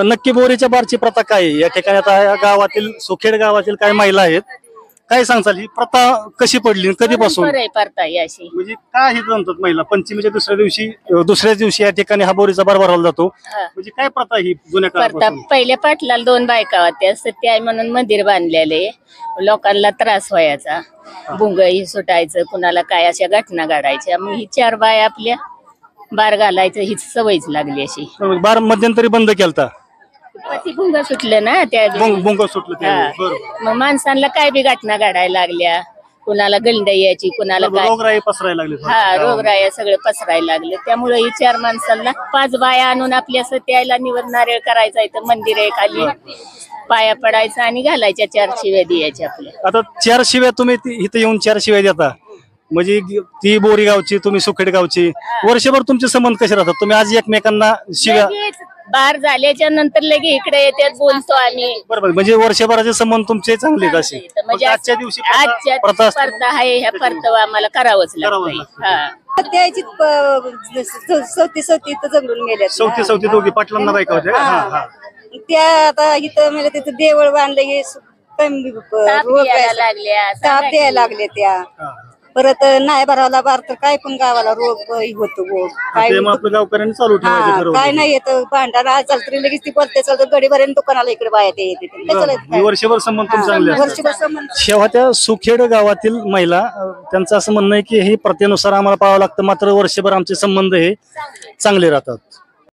नक्की बोरीच्या बारची प्रथा काय आहे? या ठिकाणी आता या गावातील सुखेड गावातील काही महिला आहेत, काय सांगताल ही प्रथा कशी पडली कधीपासून? प्रथा ही अशी म्हणजे काय हे म्हणतात महिला पंचमीच्या दुसऱ्याच दिवशी या ठिकाणी हा बोरीचा बार भरवला जातो, म्हणजे काय प्रथा ही जुन्या प्रथा काळापासून? पहिल्या पाटलाला 2 बायका होत्या, सत्य आहे म्हणून मंदिर बांधलेले, लोकांना त्रास व्हायचा, भुंग ही सुटायचं, कुणाला काय अशा घटना घडायच्या, मग ही 4 बाया आपल्या बार घालायचं ही सवयच लागली अशी. बार मध्यंतरी बंद केलता, ती भुंग सुटलं ना त्या बुंग सुटलं त्यावेळी. बरोबर. मग माणसांना काय बी घटना घडायला लागल्या, कुणाला गंड यायची, कुणाला काय रोगराई पसरायला लागली. रोगराया सगळे पसरायला लागले. त्यामुळे ही 4 माणसांना 5 बाया आणून आपल्या सत्याला निवड नारळ करायचा, इथं मंदिर आहे खाली, पाया पडायचं आणि घालायच्या 4 शिव्या द्यायच्या आपल्या. आता 4 शिव्या तुम्ही इथं येऊन 4 शिव्या देता, म्हणजे ती बोरी गावची तुम्ही सुखेड गावची, वर्षभर तुमचे संबंध कसे राहतात? तुम्ही आज एकमेकांना शिव्या लगेच बार झाल्याच्या नंतर लगे इकडे येतात, बोलतो आम्ही. बरोबर, म्हणजे वर्षभराचे संबंध तुमचे चांगले आहेत असे. म्हणजे आजच्या दिवशी आजच्या प्रथा स्पर्धा आहे, ह्या परतवा आम्हाला करावंच लागतंय. हा त्याची सवती जमून गेल्या. सवती दोघी पाटलांना बायका होत्या. त्या आता इथं म्हणजे तिथं देवळ बांधलं की ताप यायला लागल्या, ताप द्यायला लागले त्या. परत नाही भरावला बार तर काय पण गावाला रोग होतो. काय आपल्या गावकऱ्यांनी चालू ठेवायचं. काय नाही येत भांडारा चालत तरी लगेच ती बोलते चालतं गडी भरेन दुकानाला इकडे बाया ते येते. वर्षभर संबंध तुमचे चांगले असतात. वर्षभर संबंध. शेवट त्या सुखेड गावातील महिला त्यांचं असं म्हणणं आहे की हे प्रथेनुसार आम्हाला पाहावं लागतं, मात्र वर्षभर आमचे संबंध हे चांगले राहतात.